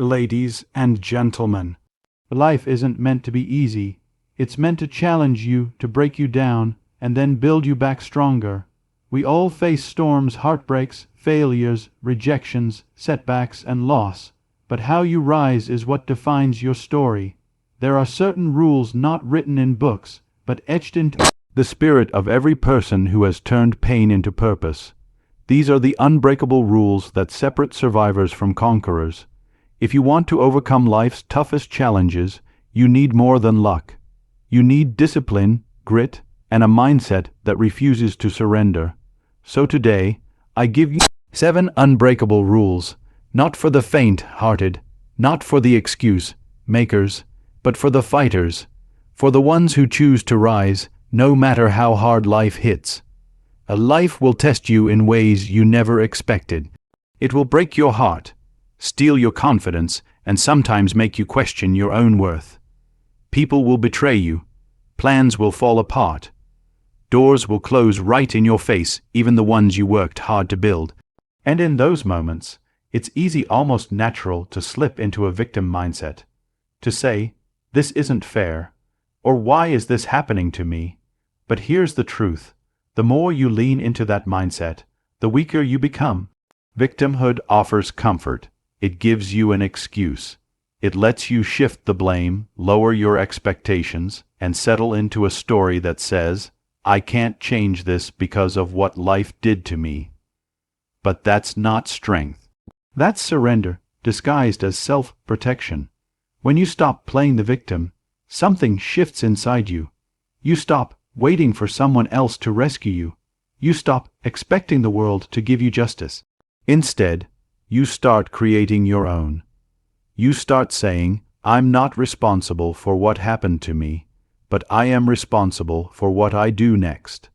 Ladies and gentlemen, life isn't meant to be easy. It's meant to challenge you, to break you down, and then build you back stronger. We all face storms, heartbreaks, failures, rejections, setbacks, and loss. But how you rise is what defines your story. There are certain rules not written in books, but etched into the spirit of every person who has turned pain into purpose. These are the unbreakable rules that separate survivors from conquerors. If you want to overcome life's toughest challenges, you need more than luck. You need discipline, grit, and a mindset that refuses to surrender. So today, I give you 7 unbreakable rules, not for the faint-hearted, not for the excuse-makers, but for the fighters, for the ones who choose to rise, no matter how hard life hits. A life will test you in ways you never expected. It will break your heart, steal your confidence, and sometimes make you question your own worth. People will betray you. Plans will fall apart. Doors will close right in your face, even the ones you worked hard to build. And in those moments, it's easy, almost natural, to slip into a victim mindset. To say, "This isn't fair," or "Why is this happening to me?" But here's the truth. The more you lean into that mindset, the weaker you become. Victimhood offers comfort. It gives you an excuse. It lets you shift the blame, lower your expectations, and settle into a story that says, "I can't change this because of what life did to me." But that's not strength. That's surrender, disguised as self-protection. When you stop playing the victim, something shifts inside you. You stop waiting for someone else to rescue you. You stop expecting the world to give you justice. Instead, you start creating your own. You start saying, "I'm not responsible for what happened to me, but I am responsible for what I do next."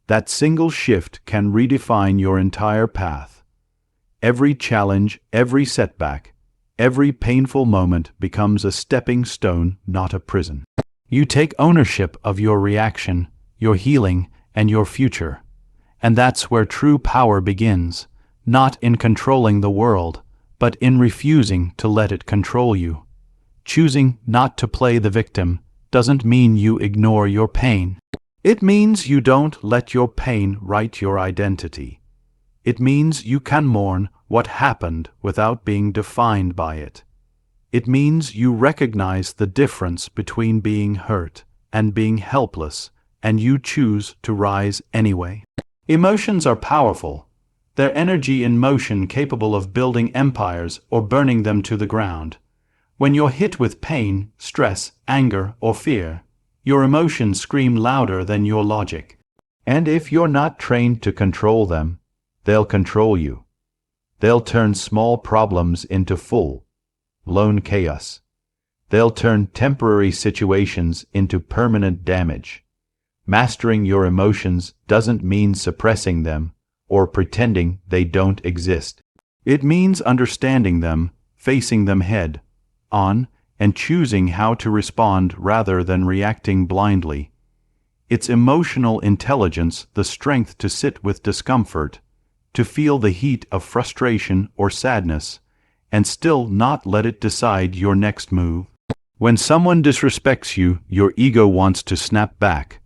That single shift can redefine your entire path. Every challenge, every setback, every painful moment becomes a stepping stone, not a prison. You take ownership of your reaction, your healing, and your future. And that's where true power begins, not in controlling the world, but in refusing to let it control you. Choosing not to play the victim doesn't mean you ignore your pain. It means you don't let your pain write your identity. It means you can mourn what happened without being defined by it. It means you recognize the difference between being hurt and being helpless, and you choose to rise anyway. Emotions are powerful. Their energy in motion, capable of building empires or burning them to the ground. When you're hit with pain, stress, anger, or fear, your emotions scream louder than your logic. And if you're not trained to control them, they'll control you. They'll turn small problems into full-blown chaos. They'll turn temporary situations into permanent damage. Mastering your emotions doesn't mean suppressing them or pretending they don't exist. It means understanding them, facing them head on, and choosing how to respond rather than reacting blindly. It's emotional intelligence, the strength to sit with discomfort, to feel the heat of frustration or sadness, and still not let it decide your next move. When someone disrespects you, your ego wants to snap back.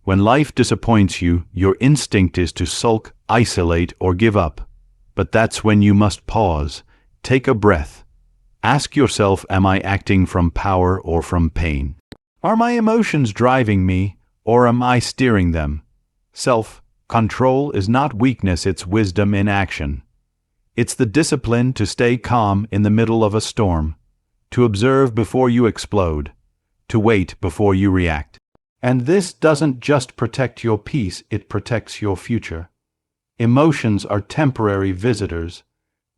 When life disappoints you, your instinct is to sulk, isolate, or give up. But that's when you must pause, take a breath. Ask yourself, am I acting from power or from pain? Are my emotions driving me, or am I steering them? Self-control is not weakness, it's wisdom in action. It's the discipline to stay calm in the middle of a storm, to observe before you explode, to wait before you react. And this doesn't just protect your peace, it protects your future. Emotions are temporary visitors.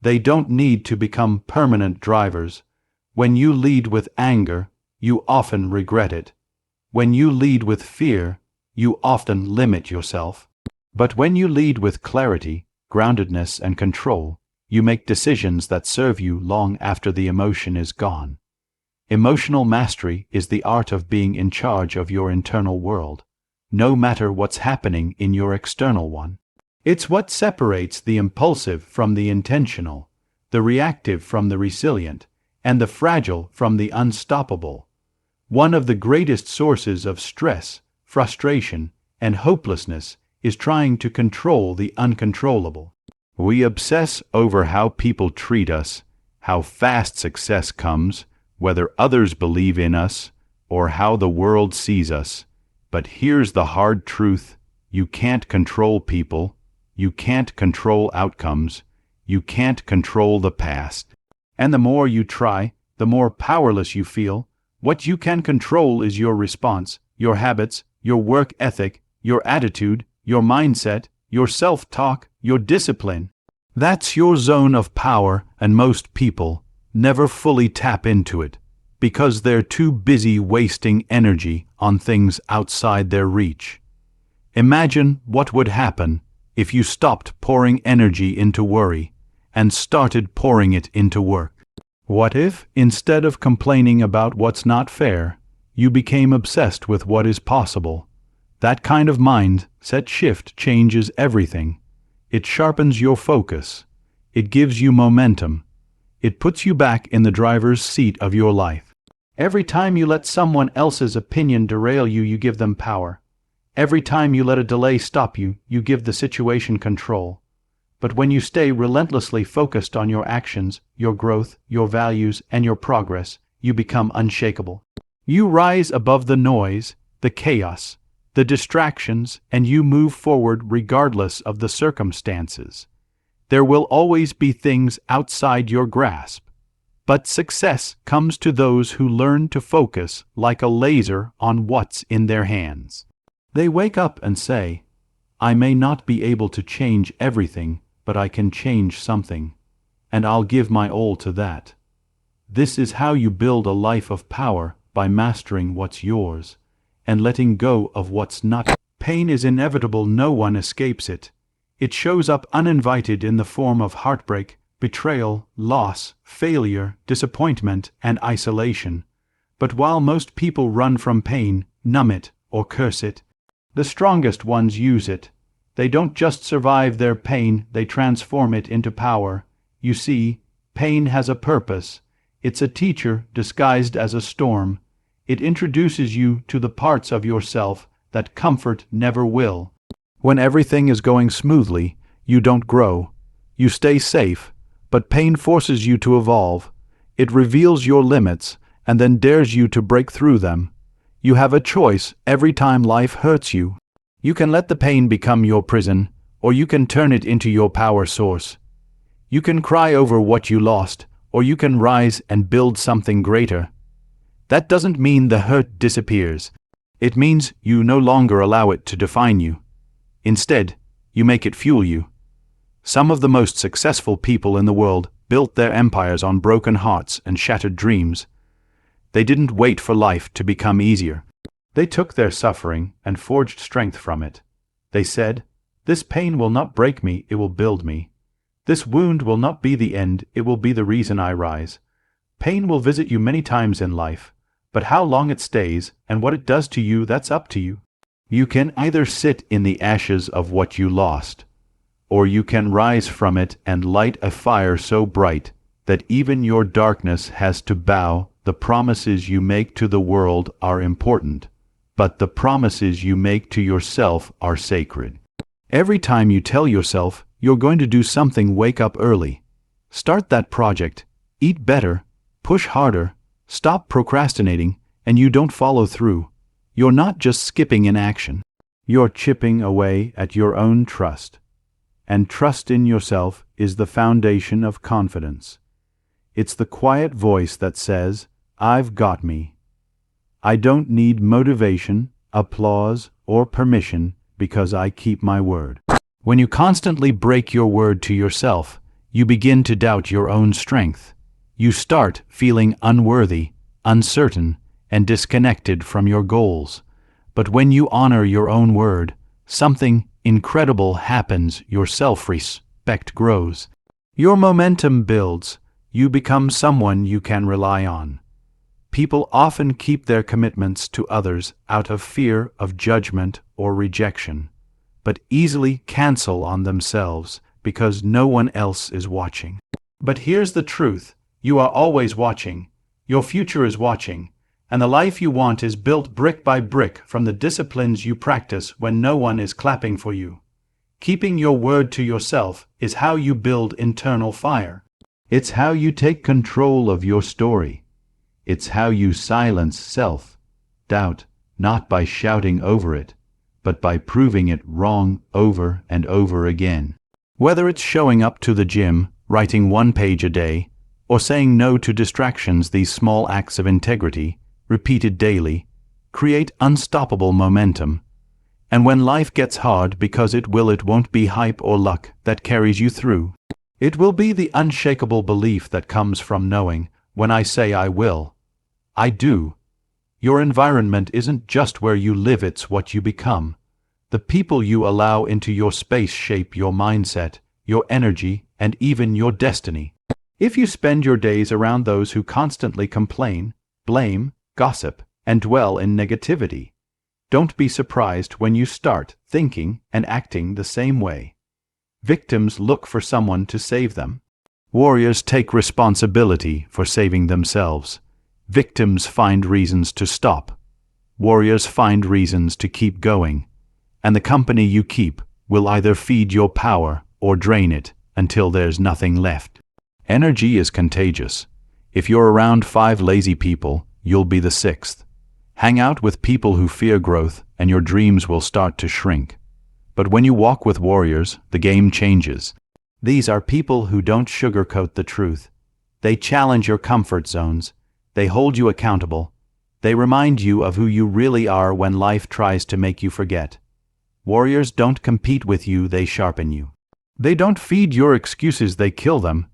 They don't need to become permanent drivers. When you lead with anger, you often regret it. When you lead with fear, you often limit yourself. But when you lead with clarity, groundedness, and control, you make decisions that serve you long after the emotion is gone. Emotional mastery is the art of being in charge of your internal world, no matter what's happening in your external one. It's what separates the impulsive from the intentional, the reactive from the resilient, and the fragile from the unstoppable. One of the greatest sources of stress, frustration, and hopelessness is trying to control the uncontrollable. We obsess over how people treat us, how fast success comes, whether others believe in us, or how the world sees us. But here's the hard truth: you can't control people, you can't control outcomes, you can't control the past. And the more you try, the more powerless you feel. What you can control is your response, your habits, your work ethic, your attitude, your mindset, your self-talk, your discipline. That's your zone of power, and most people never fully tap into it because they're too busy wasting energy on things outside their reach. Imagine what would happen if you stopped pouring energy into worry and started pouring it into work. What if, instead of complaining about what's not fair, you became obsessed with what is possible? That kind of mindset shift changes everything. It sharpens your focus. It gives you momentum. It puts you back in the driver's seat of your life. Every time you let someone else's opinion derail you, you give them power. Every time you let a delay stop you, you give the situation control. But when you stay relentlessly focused on your actions, your growth, your values, and your progress, you become unshakable. You rise above the noise, the chaos, the distractions, and you move forward regardless of the circumstances. There will always be things outside your grasp, but success comes to those who learn to focus like a laser on what's in their hands. They wake up and say, "I may not be able to change everything, but I can change something, and I'll give my all to that." This is how you build a life of power, by mastering what's yours and letting go of what's not. Pain is inevitable, no one escapes it. It shows up uninvited in the form of heartbreak, betrayal, loss, failure, disappointment, and isolation. But while most people run from pain, numb it, or curse it, the strongest ones use it. They don't just survive their pain, they transform it into power. You see, pain has a purpose. It's a teacher disguised as a storm. It introduces you to the parts of yourself that comfort never will. When everything is going smoothly, you don't grow. You stay safe, but pain forces you to evolve. It reveals your limits and then dares you to break through them. You have a choice every time life hurts you. You can let the pain become your prison, or you can turn it into your power source. You can cry over what you lost, or you can rise and build something greater. That doesn't mean the hurt disappears. It means you no longer allow it to define you. Instead, you make it fuel you. Some of the most successful people in the world built their empires on broken hearts and shattered dreams. They didn't wait for life to become easier. They took their suffering and forged strength from it. They said, "This pain will not break me, it will build me. This wound will not be the end, it will be the reason I rise." Pain will visit you many times in life, but how long it stays and what it does to you, that's up to you. You can either sit in the ashes of what you lost, or you can rise from it and light a fire so bright that even your darkness has to bow. The promises you make to the world are important, but the promises you make to yourself are sacred. Every time you tell yourself you're going to do something, wake up early. Start that project. Eat better. Push harder. Stop procrastinating, and you don't follow through. You're not just skipping in action. You're chipping away at your own trust. And trust in yourself is the foundation of confidence. It's the quiet voice that says, "I've got me." I don't need motivation, applause, or permission because I keep my word. When you constantly break your word to yourself, you begin to doubt your own strength. You start feeling unworthy, uncertain, and disconnected from your goals. But when you honor your own word, something incredible happens. Your self-respect grows. Your momentum builds. You become someone you can rely on. People often keep their commitments to others out of fear of judgment or rejection, but easily cancel on themselves because no one else is watching. But here's the truth. You are always watching. Your future is watching. And the life you want is built brick by brick from the disciplines you practice when no one is clapping for you. Keeping your word to yourself is how you build internal fire. It's how you take control of your story. It's how you silence self-doubt, not by shouting over it, but by proving it wrong over and over again. Whether it's showing up to the gym, writing 1 page a day, or saying no to distractions, these small acts of integrity, repeated daily, create unstoppable momentum. And when life gets hard, because it won't be hype or luck that carries you through. It will be the unshakable belief that comes from knowing, when I say I will, I do. Your environment isn't just where you live, it's what you become. The people you allow into your space shape your mindset, your energy, and even your destiny. If you spend your days around those who constantly complain, blame, gossip, and dwell in negativity, don't be surprised when you start thinking and acting the same way. Victims look for someone to save them. Warriors take responsibility for saving themselves. Victims find reasons to stop. Warriors find reasons to keep going. And the company you keep will either feed your power or drain it until there's nothing left. Energy is contagious. If you're around 5 lazy people, you'll be the 6th. Hang out with people who fear growth, and your dreams will start to shrink. But when you walk with warriors, the game changes. These are people who don't sugarcoat the truth. They challenge your comfort zones. They hold you accountable. They remind you of who you really are when life tries to make you forget. Warriors don't compete with you, they sharpen you. They don't feed your excuses, they kill them.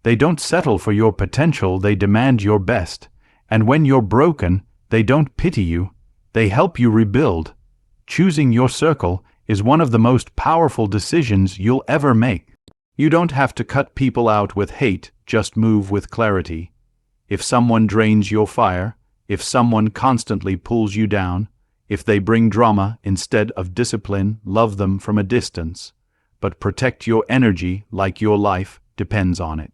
They don't settle for your potential, they demand your best. And when you're broken, they don't pity you, they help you rebuild. Choosing your circle is one of the most powerful decisions you'll ever make. You don't have to cut people out with hate, just move with clarity. If someone drains your fire, if someone constantly pulls you down, if they bring drama instead of discipline, love them from a distance. But protect your energy like your life depends on it.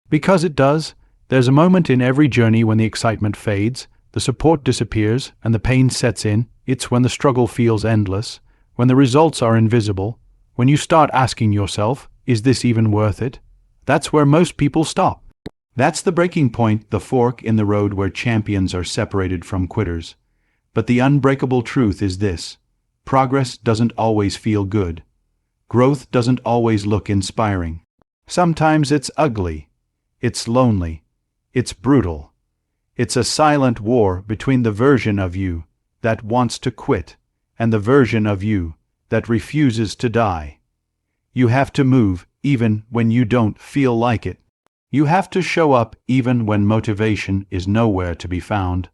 Because it does. There's a moment in every journey when the excitement fades, the support disappears, and the pain sets in. It's when the struggle feels endless, when the results are invisible, when you start asking yourself, is this even worth it? That's where most people stop. That's the breaking point, the fork in the road where champions are separated from quitters. But the unbreakable truth is this: progress doesn't always feel good. Growth doesn't always look inspiring. Sometimes it's ugly. It's lonely. It's brutal. It's a silent war between the version of you that wants to quit and the version of you that refuses to die. You have to move even when you don't feel like it. You have to show up even when motivation is nowhere to be found,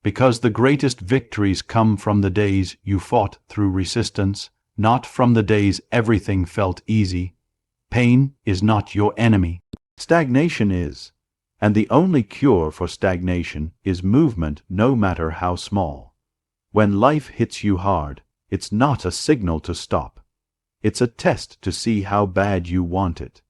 because the greatest victories come from the days you fought through resistance, not from the days everything felt easy. Pain is not your enemy. Stagnation is. And the only cure for stagnation is movement, no matter how small. When life hits you hard, it's not a signal to stop. It's a test to see how bad you want it.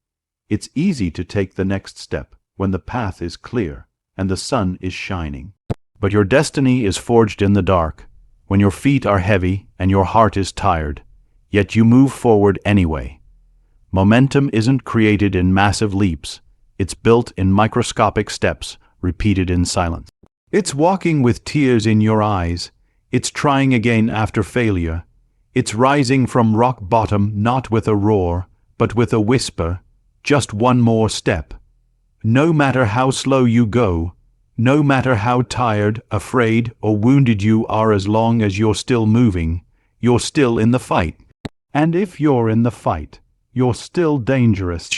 It's easy to take the next step when the path is clear and the sun is shining. But your destiny is forged in the dark, when your feet are heavy and your heart is tired, yet you move forward anyway. Momentum isn't created in massive leaps. It's built in microscopic steps, repeated in silence. It's walking with tears in your eyes. It's trying again after failure. It's rising from rock bottom, not with a roar, but with a whisper, just one more step. No matter how slow you go, no matter how tired, afraid, or wounded you are, as long as you're still moving, you're still in the fight. And if you're in the fight, you're still dangerous.